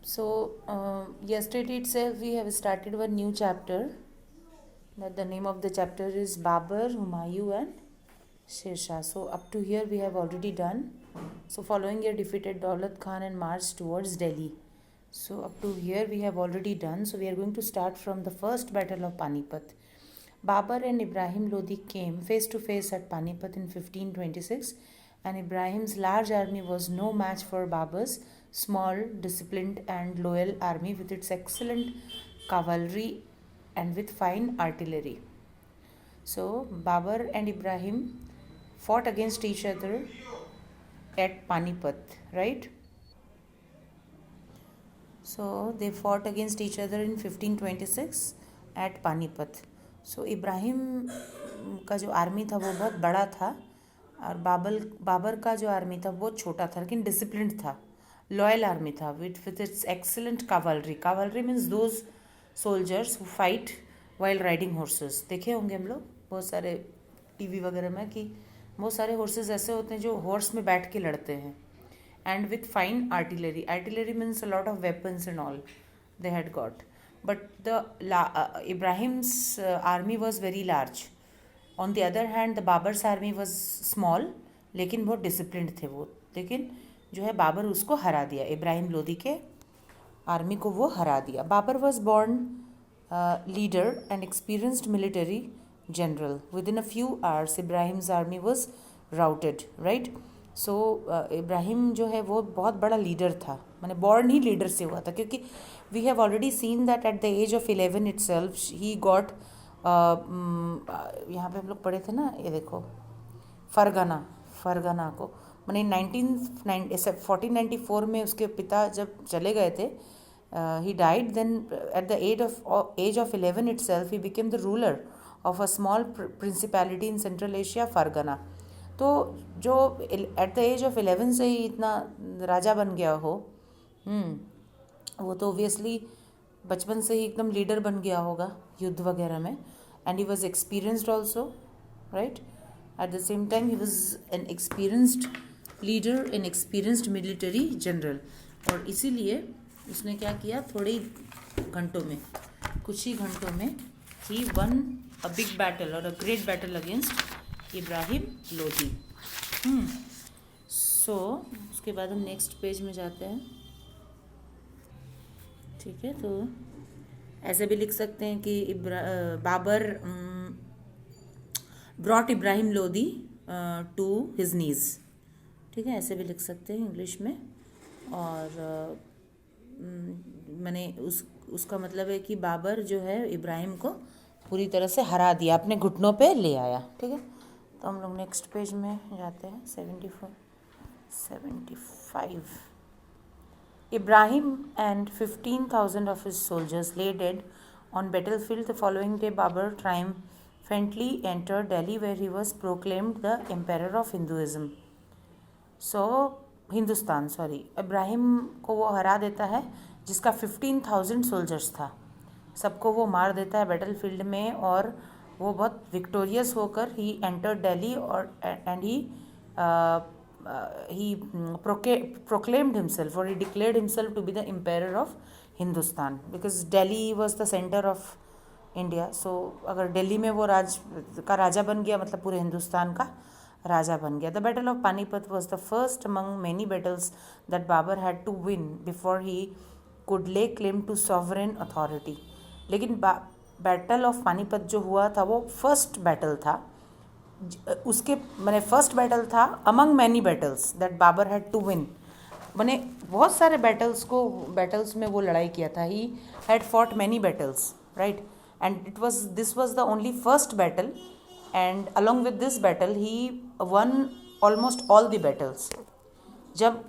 Yesterday itself we have started one new chapter. That the name of the chapter is Babur, Humayun and Sher Shah. So up to here we have already done. So following year defeated Daulat Khan and marched towards Delhi. So up to here we have already done. So we are going to start from the first battle of Panipat. Babur and Ibrahim Lodi came face to face at Panipat in 1526, and Ibrahim's large army was no match for Babur's small, disciplined, and loyal army with its excellent cavalry and with fine artillery. So, Babur and Ibrahim fought against each other at Panipat, right? So, they fought against each other in 1526 at Panipat. सो इब्राहिम का जो army था वो बहुत बड़ा था और बाबर का जो आर्मी था वो छोटा था लेकिन डिसिप्लिन्ड था, लॉयल आर्मी था with its excellent cavalry means those soldiers who fight while riding horses. देखे होंगे हम लोग बहुत सारे टीवी वगैरह में कि बहुत सारे हॉर्सेस ऐसे होते हैं जो हॉर्स में बैठ के लड़ते हैं. And with fine artillery means a lot of weapons and all they had got. But Ibrahim's army was very large. On the other hand, the Babur's army was small, लेकिन बहुत डिसिप्लिन्ड थे वो. लेकिन जो है बाबर उसको हरा दिया, इब्राहिम लोदी के आर्मी को वो हरा दिया. Babar was born leader and experienced military general. Within a few hours, Ibrahim's army was routed, right? सो इब्राहिम जो है वो बहुत बड़ा लीडर था, मैंने बॉर्न ही लीडर से हुआ था क्योंकि we have already seen that at the age of 11 itself he got, यहाँ पे हम लोग पढ़े थे ना, ये देखो फरगना को मैंने 1494 में उसके पिता जब चले गए थे, he died. Then at the age of 11 itself he became the ruler of a small principality in central Asia, Fergana. तो जो एट द एज ऑफ 11 से ही इतना राजा बन गया हो, वो तो ओबियसली बचपन से ही एकदम लीडर बन गया होगा युद्ध वगैरह में. And he was experienced also, right. At the same time he was an experienced leader, N experienced military general. और इसीलिए उसने क्या किया, थोड़े ही घंटों में, कुछ ही घंटों में ही वन अ बिग बैटल और a great battle against Ibrahim Lodi. So उसके बाद हम नेक्स्ट पेज में जाते हैं. ठीक है, तो ऐसे भी लिख सकते हैं कि Babur brought Ibrahim Lodi to his knees. ठीक है, ऐसे भी लिख सकते हैं इंग्लिश में. और मैंने उसका मतलब है कि बाबर जो है इब्राहिम को पूरी तरह से हरा दिया, अपने घुटनों पे ले आया. ठीक है, तो हम लोग नेक्स्ट पेज में जाते हैं. 75. Ibrahim and 15,000 of his soldiers lay dead on battlefield. The following day, Babur triumphantly entered Delhi, where he was proclaimed the emperor of Hinduism. Hindustan. Ibrahim को वो हरा देता है जिसका 15,000 सोल्जर्स था, सबको वो मार देता है बैटल फील्ड में. और वो बहुत विक्टोरियस होकर ही एंटर दिल्ली और and he proclaimed himself, or he declared himself to be the emperor of Hindustan, because Delhi was the center of India. So अगर दिल्ली में वो राजा बन गया मतलब पूरे हिंदुस्तान का राजा बन गया. The battle of Panipat was the first among many battles that Babur had to win before he could lay claim to sovereign authority. लेकिन बैटल ऑफ पानीपत जो हुआ था वो फर्स्ट बैटल था, उसके मैंने फर्स्ट बैटल था among many battles that Babur had to win. मैंने बहुत सारे बैटल्स में वो लड़ाई किया था. He had fought many battles, right. And this was the only first battle, and along with this battle he won almost all the battles. जब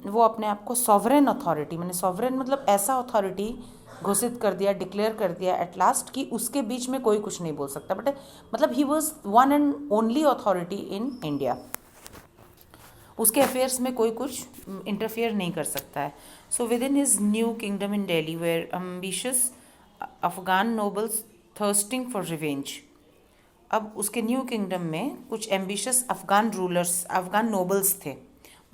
वो अपने आप को सॉवरेन अथॉरिटी, मैंने सॉवरेन मतलब ऐसा अथॉरिटी घोषित कर दिया, डिक्लेयर कर दिया एट लास्ट कि उसके बीच में कोई कुछ नहीं बोल सकता. बट मतलब he was one and only authority in India. उसके अफेयर्स में कोई कुछ इंटरफेयर नहीं कर सकता है. So within his new kingdom in Delhi were ambitious Afghan nobles thirsting for revenge. अब उसके न्यू किंगडम में कुछ ambitious Afghan rulers, Afghan nobles थे,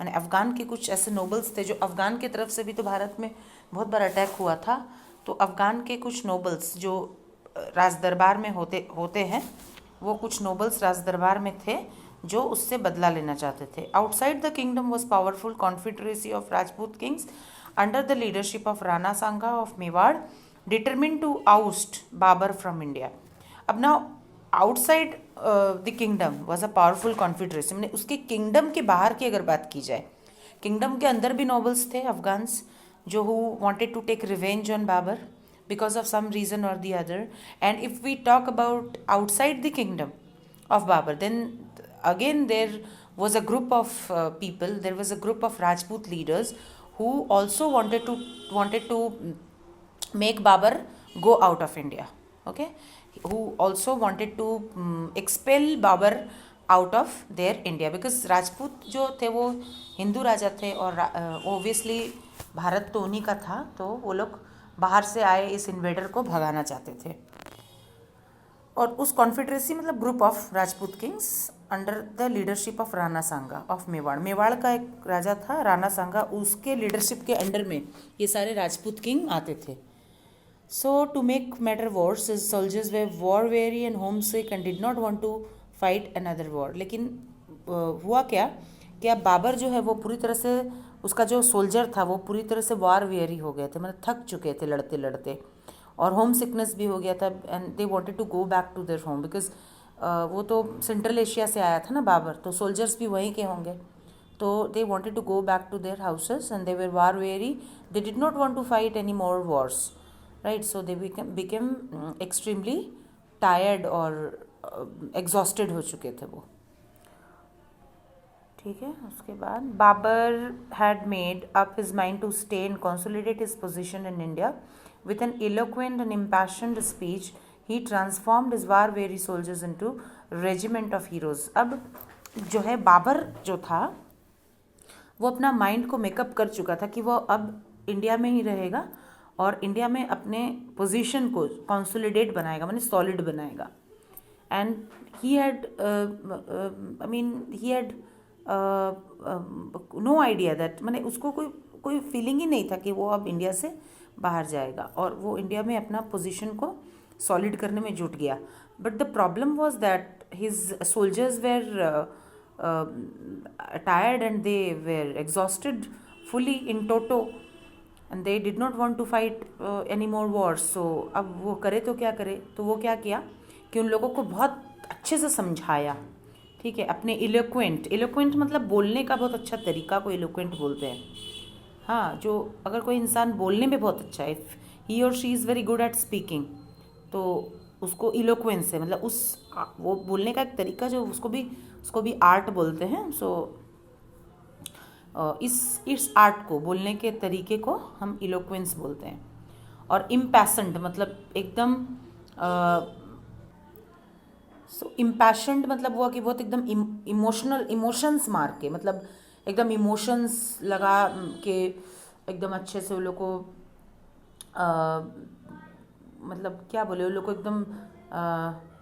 मैंने अफ़गान के कुछ ऐसे नोबल्स थे जो अफ़गान की तरफ से भी तो भारत में बहुत बार अटैक हुआ था, तो अफ़गान के कुछ नोबल्स जो राज दरबार में होते हैं, वो कुछ नोबल्स राज दरबार में थे जो उससे बदला लेना चाहते थे. Outside the kingdom was powerful confederacy of Rajput kings under the leadership of Rana Sanga of Mewar determine to oust Babur from India. अब ना outside the kingdom was a powerful confederacy, मैंने उसके किंगडम के बाहर की अगर बात की जाए, किंगडम के अंदर भी नोबल्स थे अफगान्स जो who wanted to take revenge on Babur because of some reason or the other. And if we talk about outside the kingdom of Babur, then again there was a group of people, there was a group of Rajput leaders who also wanted to make Babur go out of India, okay, who also wanted to expel Babur out of their India, because Rajput जो थे वो हिंदू राजा थे और obviously Bharat तो उन्हीं का था, तो वो लोग बाहर से आए इस इन्वेडर को भगाना चाहते थे. और उस कॉन्फेडरेसी मतलब group of Rajput kings under the leadership of Rana Sanga of Mewar, Mewar का एक राजा था राणा सांगा, उसके लीडरशिप के अंडर में ये सारे राजपूत किंग आते थे. So to make matter worse, his soldiers were war weary and homesick and did not want to fight another war. लेकिन हुआ क्या कि अब बाबर जो है वो पूरी तरह से, उसका जो सोल्जर था वो पूरी तरह से वार वेरी हो गए थे, मतलब थक चुके थे लड़ते लड़ते, और होम सिकनेस भी हो गया था. And they wanted to go back to their home because वो तो सेंट्रल एशिया से आया था ना बाबर, तो सोल्जर्स भी वहीं के होंगे, तो they wanted to go back to their houses and they were war weary, they did not want to fight any more wars, right. So they became extremely tired और एग्जॉस्टेड हो चुके थे वो. ठीक है. उसके बाद Babur had made up his mind to stay and consolidate his position in India with an eloquent and impassioned speech. He transformed his war weary soldiers into regiment of heroes. अब जो है बाबर जो था वो अपना माइंड को मेकअप कर चुका था कि वो अब इंडिया में ही रहेगा और इंडिया में अपने पोजीशन को कंसोलिडेट बनाएगा, माने सॉलिड बनाएगा. And he had no idea that, मैंने उसको कोई फीलिंग ही नहीं था कि वो अब इंडिया से बाहर जाएगा और वो इंडिया में अपना पोजीशन को सॉलिड करने में जुट गया. But the problem was that his soldiers were tired and they were exhausted fully in toto and they did not want to fight any more wars. So अब वो करे तो क्या करे, तो वो क्या किया कि उन लोगों को बहुत अच्छे से समझाया. ठीक है, अपने इलोक्वेंट मतलब बोलने का बहुत अच्छा तरीका को इलोक्वेंट बोलते हैं. हाँ, जो अगर कोई इंसान बोलने में बहुत अच्छा है, इफ़ ही और she is very good at speaking, तो उसको इलोक्वेंस है, मतलब उस वो बोलने का एक तरीका जो उसको भी आर्ट बोलते हैं. सो इस आर्ट को, बोलने के तरीके को हम इलोक्वेंस बोलते हैं. और इम्पैशन्ड मतलब एकदम इम्पैशन्ड मतलब हुआ कि बहुत एकदम इमोशंस मार के, मतलब एकदम इमोशंस लगा के एकदम अच्छे से उन लोग को मतलब क्या बोले, उन लोग को एकदम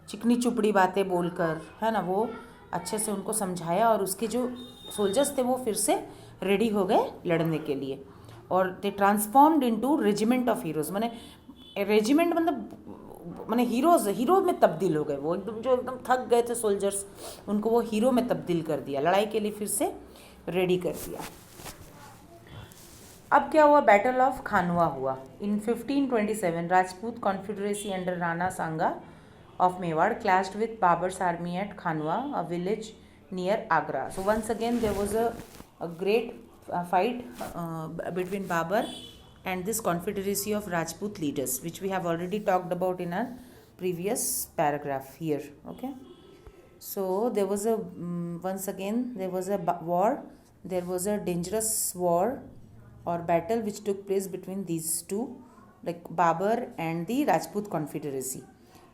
चिकनी चुपड़ी बातें बोलकर, है ना, वो अच्छे से उनको समझाया और उसके जो सोल्जर्स थे वो फिर से रेडी हो गए लड़ने के लिए. और they transformed into regiment of heroes, माने रेजिमेंट मतलब माने हीरो में तब्दील हो गए. वो एकदम थक गए थे सोल्जर्स, उनको वो हीरो में तब्दील कर दिया, लड़ाई के लिए फिर से रेडी कर दिया. अब क्या हुआ, बैटल ऑफ खानवा हुआ इन 1527. Rajput confederacy under Rana Sanga of Mewar clashed with Babur's army at Khanwa, a village near Agra. So once again there was a great fight between Babur and this confederacy of Rajput leaders, which we have already talked about in our previous paragraph here. Okay, so there was once again there was a war, there was a dangerous war or battle which took place between these two, like Babur and the Rajput confederacy.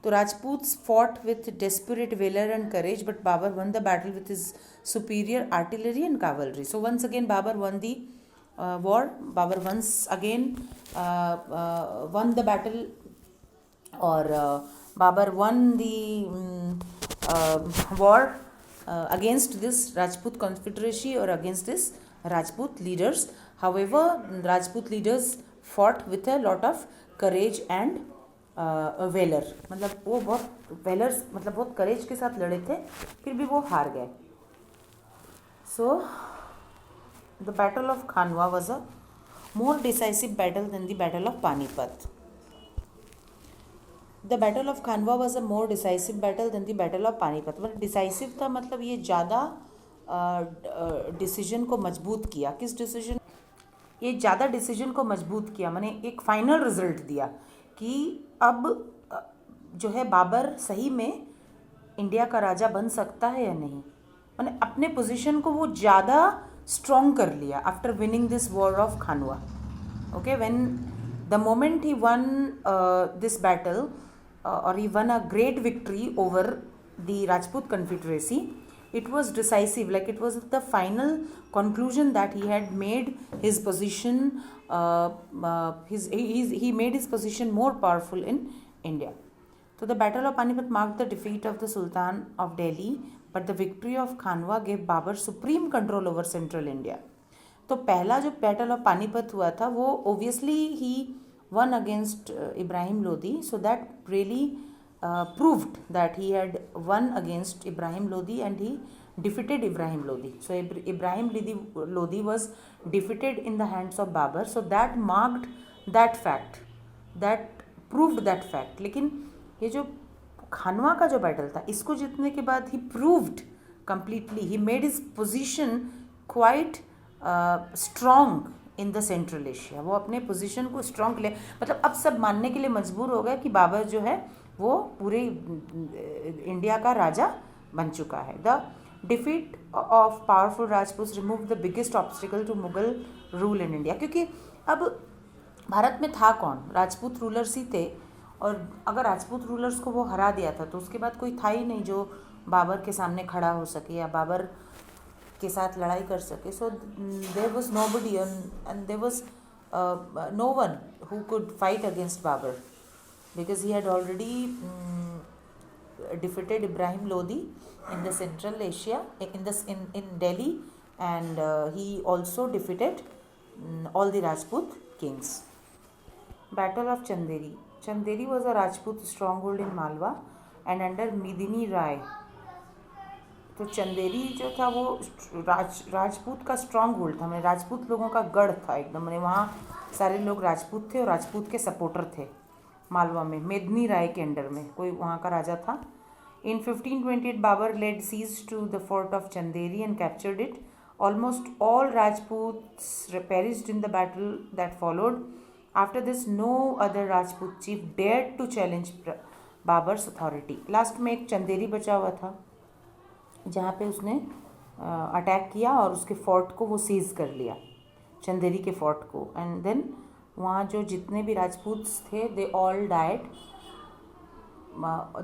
So Rajputs fought with desperate valor and courage, but Babur won the battle with his superior artillery and cavalry. So once again Babur won the war. Babur once again won the battle, or Babur won the war against this Rajput confederacy or against this Rajput leaders. However, Rajput leaders fought with a lot of courage and valour, मतलब वो बहुत वेलर्स, मतलब बहुत करेज के साथ लड़े थे, फिर भी वो हार गए. So the battle of Khanwa was a more decisive battle than the battle of Panipat. The battle of Khanwa was a more decisive battle than the battle of Panipat. मतलब डिसाइसिव था, मतलब ये ज़्यादा डिसीजन को मजबूत किया. किस डिसीजन? ये ज़्यादा डिसीजन को मजबूत किया, माने एक फाइनल रिजल्ट दिया कि अब जो है बाबर सही में इंडिया का राजा बन सकता है या नहीं. माने अपने पोजीशन को वो ज़्यादा स्ट्रॉन्ग कर लिया after winning this war of Khanwa. Okay, when the moment he one this battle or he won a great victory over the Rajput Confederacy, it was decisive, like it was the final conclusion that he had made his position, he made his position more powerful in India. So the battle of Panipat marked the defeat of the Sultan of Delhi, but the victory of Khanwa gave Babur supreme control over central India. तो पहला जो battle of Panipat हुआ था वो obviously he won against Ibrahim Lodi, so that really proved that he had won against Ibrahim Lodi and he defeated Ibrahim Lodi. So Ibrahim Lodi was defeated in the hands of Babur, so that marked that fact, that proved that fact. लेकिन ये जो खानवा का जो battle था, इसको जीतने के बाद he proved completely, he made his position quite strong in the central Asia. वो अपने पोजीशन को स्ट्रॉन्ग ले, मतलब अब सब मानने के लिए मजबूर हो गए कि बाबर जो है वो पूरे इंडिया का राजा बन चुका है. The defeat of powerful Rajput remove the biggest obstacle to Mughal rule in India. क्योंकि अब भारत में था कौन? राजपूत रूलर्स ही थे, और अगर राजपूत रूलर्स को वो हरा दिया था तो उसके बाद कोई था ही नहीं जो बाबर के सामने खड़ा हो सके या बाबर के साथ लड़ाई कर सके. So there was nobody and there was no one who could fight against Babur because he had already defeated Ibrahim Lodi in the Central Asia, in Delhi, and he also defeated all the Rajput kings. Battle of Chanderi. Chanderi was a Rajput stronghold in Malwa and under Medini Rai. तो चंदेरी जो था वो राजपूत का strong hold था, मैंने राजपूत लोगों का गढ़ था एकदम. मैंने वहाँ सारे लोग राजपूत थे और राजपूत के सपोर्टर थे. मालवा में मेदिनी राय के अंडर में कोई वहाँ का राजा था. In 1528 Babur laid siege to the fort of Chanderi and captured it. Almost all Rajputs perished in the battle that followed. After this no other Rajput chief dared to challenge Babur's authority. Last में एक चंदेरी बचा हुआ था जहाँ पे उसने अटैक किया और उसके फोर्ट को वो सीज कर लिया, चंदेरी के फोर्ट को. एंड देन वहाँ जो जितने भी राजपूत्स थे they all died,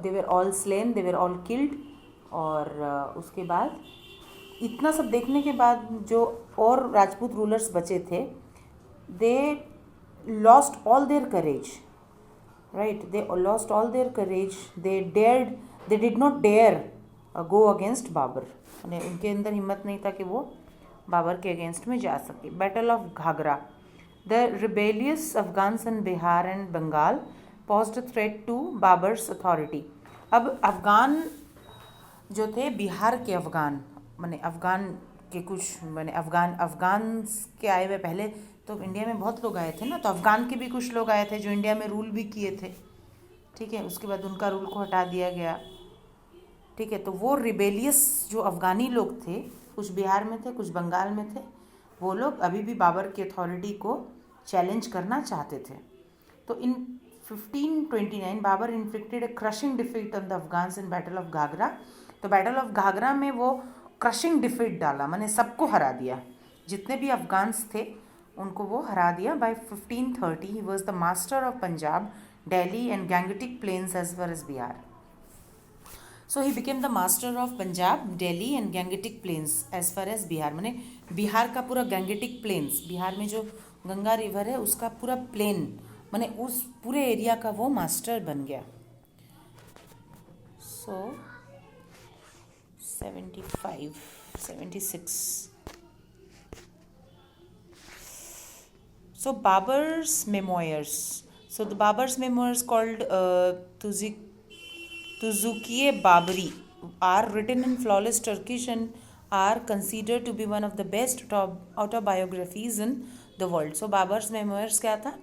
they were all slain, they were all killed. और उसके बाद इतना सब देखने के बाद जो और राजपूत रूलर्स बचे थे they lost all their courage, right, they lost all their courage. They did not dare go against Babur. उनके अंदर हिम्मत नहीं था कि वो बाबर के अगेंस्ट में जा सके. Battle of Ghaghra. The rebellious Afghans in Bihar and Bengal posed a threat to Babur's authority. अब अफगान जो थे, बिहार के अफगान, माने अफगान के कुछ, माने अफगान के आए हुए पहले तो इंडिया में बहुत लोग आए थे ना, तो अफगान के भी कुछ लोग आए थे जो इंडिया में रूल भी किए थे. ठीक है, उसके बाद उनका रूल को हटा दिया गया. ठीक है, तो वो रिबेलियस जो अफ़गानी लोग थे, कुछ बिहार में थे कुछ बंगाल में थे, वो लोग अभी भी बाबर की अथॉरिटी को चैलेंज करना चाहते थे. तो in 1529 Babur inflicted a crushing defeat on the Afghans in battle of Ghaghra. तो बैटल ऑफ घाघरा में वो क्रशिंग डिफीट डाला, माने सबको हरा दिया, जितने भी अफगान्स थे उनको वो हरा दिया. By 1530 he was the master of Punjab, Delhi and Gangetic plains as well as Bihar. So he became the master of Punjab, Delhi and Gangetic Plains as far as Bihar. माने बिहार का पूरा गैंगेटिक प्लेन्स, बिहार में जो गंगा रिवर है उसका पूरा प्लेन, माने उस पूरे एरिया का वो मास्टर बन गया. So 76 So Babur's memoirs. So the Babur's memoirs called Tuzukiye Babri are written in flawless Turkish and are considered to be one of the best autobiographies in the world. So Babar's memoirs क्या था?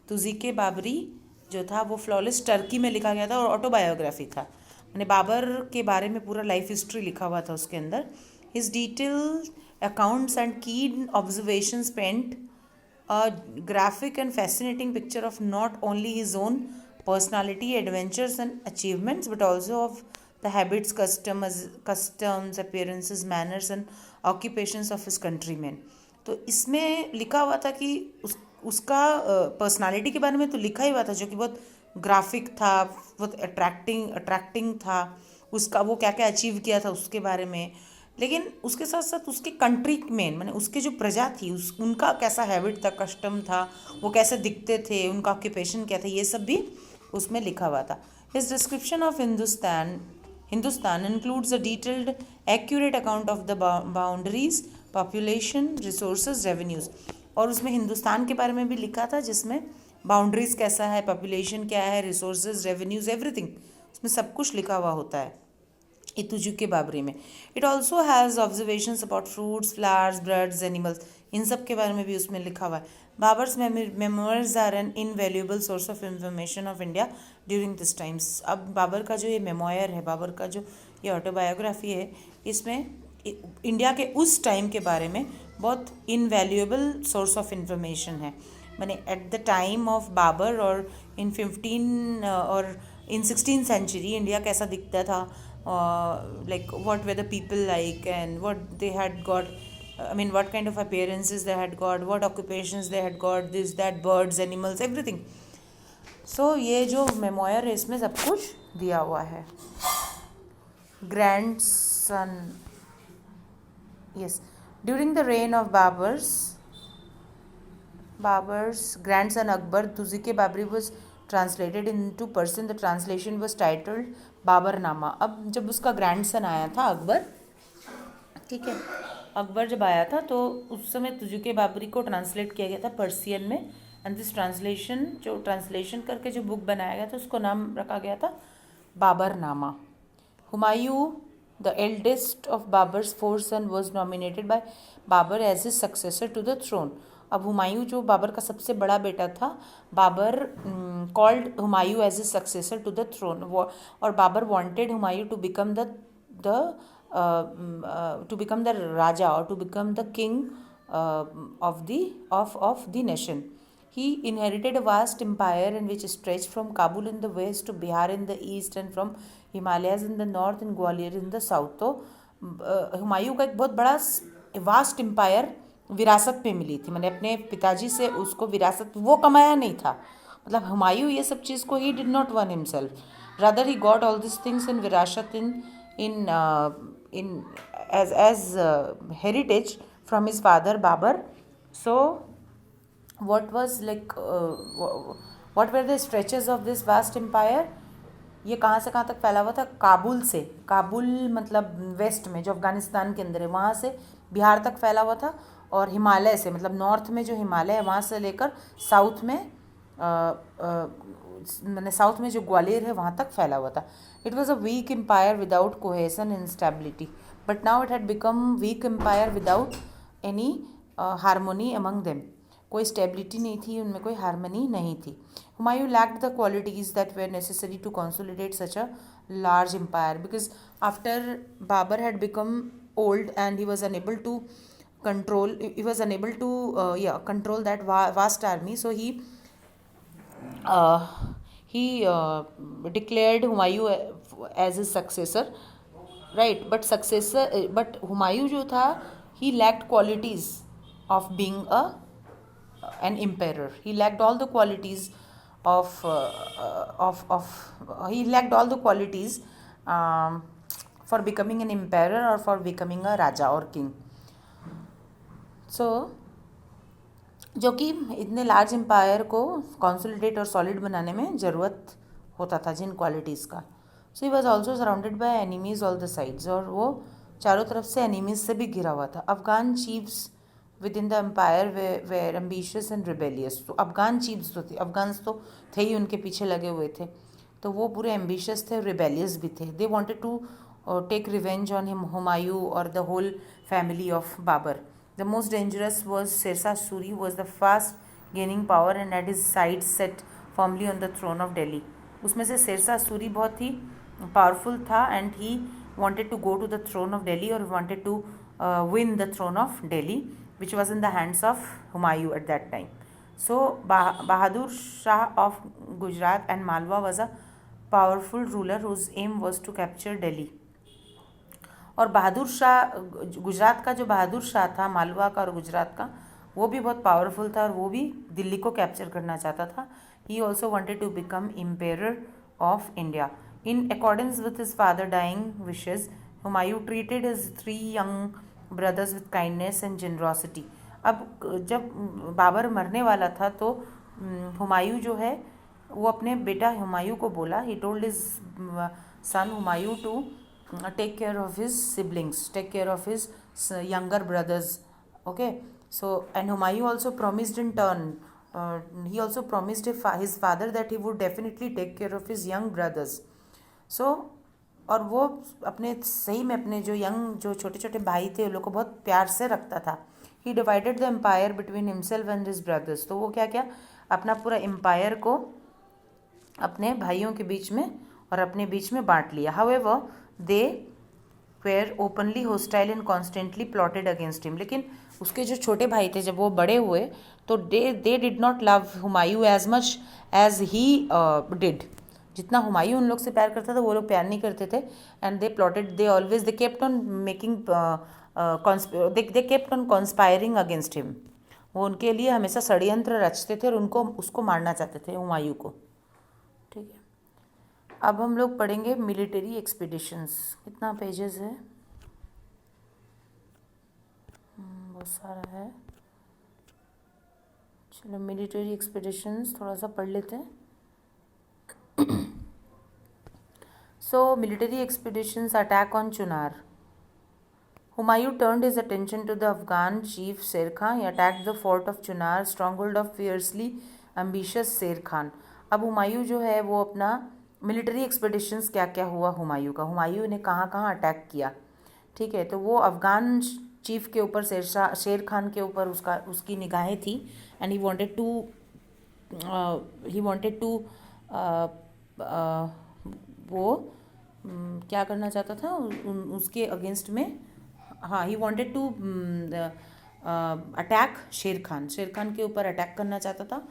तुज़ीके बाबरी जो था वो flawless Turkey में लिखा गया था और ऑटोबायोग्राफी था, मैंने बाबर के बारे में पूरा लाइफ हिस्ट्री लिखा हुआ था उसके अंदर. His detail accounts and keen observations paint a graphic and fascinating picture of not only his own personality, adventures, and achievements, but also of the habits, customs, appearances, manners, and occupations of his countrymen. तो इसमें लिखा हुआ था कि उसका personality के बारे में तो लिखा ही हुआ था, जो कि बहुत ग्राफिक था, बहुत अट्रैक्टिंग था. उसका वो क्या क्या अचीव किया था उसके बारे में, लेकिन उसके साथ साथ उसके कंट्री में मैंने उसके जो प्रजा थी उनका कैसा हैबिट था, कस्टम था, वो कैसे दिखते थे, उनका ऑक्यूपेशन क्या था, ये सब भी उसमें लिखा हुआ था. His description of Hindustan includes a detailed accurate account of the boundaries, population, resources, revenues. और उसमें हिंदुस्तान के बारे में भी लिखा था, जिसमें बाउंड्रीज कैसा है, पॉपुलेशन क्या है, रिसोर्सेज, रेवेन्यूज़, एवरीथिंग उसमें सब कुछ लिखा हुआ होता है तुजुके बाबरी में. It also has observations about fruits, flowers, birds, animals, इन सब के बारे में भी उसमें लिखा हुआ है. Babur's memoirs are an invaluable source of information of India during this times. अब बाबर का जो ये मेमोयर है, बाबर का जो ये ऑटोबायोग्राफी है, इसमें इंडिया के उस टाइम के बारे में बहुत इनवैल्यूएबल सोर्स ऑफ इंफॉर्मेशन है. मैंने at the time of Babur और इन 16th सेंचुरी इंडिया कैसा दिखता था, like what were the people like and what they had got, I mean what kind of appearances they had got, what occupations they had got, this that, birds, animals, everything. So ये जो memoir है इसमें सब कुछ दिया हुआ है. Grandson, yes, during the reign of Babur's grandson Akbar, Tuzike Babri was translated into Persian. The translation was titled Baburnama. अब जब उसका ग्रैंडसन आया था अकबर, ठीक है, अकबर जब आया था तो उस समय तुजुके बाबरी को ट्रांसलेट किया गया था पर्सियन में. एंड दिस ट्रांसलेशन करके जो बुक बनाया गया था उसको नाम रखा गया था Baburnama. Humayun, the eldest of Babur's 4 son, was nominated by Babur as his successor to the throne. अब हुमायूं जो बाबर का सबसे बड़ा बेटा था, Babur called Humayun as his successor to the throne. और Babur wanted Humayun to become the raja और to become the king of the nation. He inherited a vast empire in which stretched from Kabul in the west to Bihar in the east and from Himalayas in the north and Gwalior in the south. तो हुमायूं का एक बहुत बड़ा vast empire विरासत पे मिली थी. मैंने अपने पिताजी से उसको विरासत, वो कमाया नहीं था, मतलब हुमायूं ये सब चीज़ को he did not one himself, rather he got all this things in विरासत in as heritage from his father Babur. So what were the stretches of this vast empire? ये कहाँ से कहाँ तक फैला हुआ था? काबुल से, काबुल मतलब वेस्ट में जो अफ़गानिस्तान के अंदर है, वहाँ से बिहार तक फैला हुआ था. और हिमालय से, मतलब नॉर्थ में जो हिमालय है वहाँ से लेकर साउथ में मैंने साउथ में जो ग्वालियर है वहाँ तक फैला हुआ था. It was a weak empire without cohesion and stability, but now it had become weak empire without any harmony among them. कोई स्टेबिलिटी नहीं थी उनमें, कोई हारमोनी नहीं थी. Humayun lacked the qualities that were necessary to consolidate such a large empire, because after Babur had become old and he was unable to control that vast army. So he declared Humayun as his successor, right? But Humayun जो था, he lacked qualities of being an emperor. He lacked all the qualities for becoming an emperor or for becoming a raja or king. So जो कि इतने large empire को consolidate और solid बनाने में ज़रूरत होता था जिन क्वालिटीज़ का. So he was also surrounded by enemies all the sides, और वो चारों तरफ से एनिमीज़ से भी घिरा हुआ था. Afghan chiefs within the empire were ambitious and rebellious. तो अफगान चीफ्स जो थे, अफगान्स तो थे ही उनके पीछे लगे हुए थे, तो वो पूरे एम्बिशियस थे, रिबेलियस भी थे। They wanted to take revenge on him Humayun और the whole family of Babur. The most dangerous was Sher Shah Suri, was the fast gaining power and at his side set formally on the throne of Delhi. उसमें से शेरशाह सूरी बहुत ही powerful था and he wanted to go to the throne of Delhi, or wanted to win the throne of Delhi, which was in the hands of Humayun at that time. So Bahadur Shah of Gujarat and Malwa was a powerful ruler whose aim was to capture Delhi. और बहादुर शाह, गुजरात का जो बहादुर शाह था, मालवा का और गुजरात का, वो भी बहुत पावरफुल था और वो भी दिल्ली को कैप्चर करना चाहता था। He also wanted to become empire of India. In accordance with his father dying wishes, Humayun treated his 3 young brothers with kindness and generosity. अब जब बाबर मरने वाला था तो हुमायूं जो है वो अपने बेटा हुमायूं को बोला, he told his son Humayun to take care of his siblings, take care of his younger brothers. Okay, so and Humayun also promised in turn, he also promised his father that he would definitely take care of his young brothers. और वो अपने सही में अपने जो young, जो छोटे छोटे भाई थे उन लोग को बहुत प्यार से रखता था। He divided the empire between himself and his brothers. तो वो क्या क्या अपना पूरा एम्पायर को अपने भाइयों के बीच में और अपने बीच में बांट लिया। However they were openly hostile and constantly plotted against him. लेकिन उसके जो छोटे भाई थे जब वो बड़े हुए तो they did not love Humayun as much as he did. जितना हुमायूं उन लोग से प्यार करता था वो लोग प्यार नहीं करते थे। And they plotted, they always they kept on making, they kept on conspiring against him. वो उनके लिए हमेशा षड्यंत्र रचते थे और उसको मारना चाहते थे, हुमायूं को। ठीक है, अब हम लोग पढ़ेंगे मिलिट्री एक्सपीडिशंस। कितना पेजेस है? बहुत सारा है। चलो मिलिट्री एक्सपीडिशंस थोड़ा सा पढ़ लेते हैं। So military expeditions attack on Chunar. Humayun turned his attention to the Afghan chief Sher Khan. He attacked the fort of Chunar, stronghold of fiercely ambitious Sher Khan. अब हुमायूं जो है वो अपना मिलिट्री एक्सपेडिशंस क्या क्या हुआ हुमायूं का, हुमायूं ने कहाँ कहाँ अटैक किया। ठीक है, तो वो अफगान चीफ के ऊपर शेर खान के ऊपर उसकी निगाहें थी। एंड ही वांटेड टू वो क्या करना चाहता था उसके अगेंस्ट में। हाँ, ही वांटेड टू अटैक शेर खान के ऊपर अटैक करना चाहता था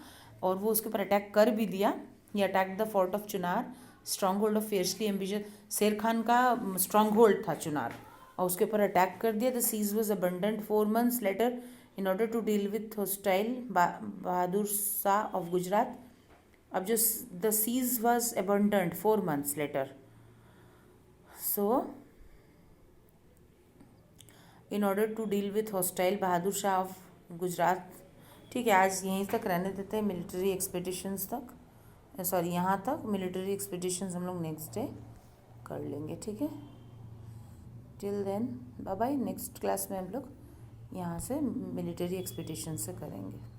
और वो उसके ऊपर अटैक कर भी दिया। He attack the fort of Chunar, stronghold of fiercely ambitious. Sher Khan का स्ट्रॉन्ग होल्ड था चुनार और उसके ऊपर अटैक कर दिया। The siege was abandoned 4 months later in order to deal with hostile Bahadur Shah of Gujarat. अब जो the siege was abandoned 4 months later, so in order to deal with hostile Bahadur Shah of Gujarat. ठीक है, आज यहीं तक रहने देते हैं मिलिट्री एक्सपेडिशंस तक, सॉरी यहाँ तक। मिलिट्री एक्सपेडिशंस हम लोग नेक्स्ट डे कर लेंगे। ठीक है, till then bye bye. Next class में हम लोग यहाँ से मिलिट्री एक्सपेडिशन से करेंगे।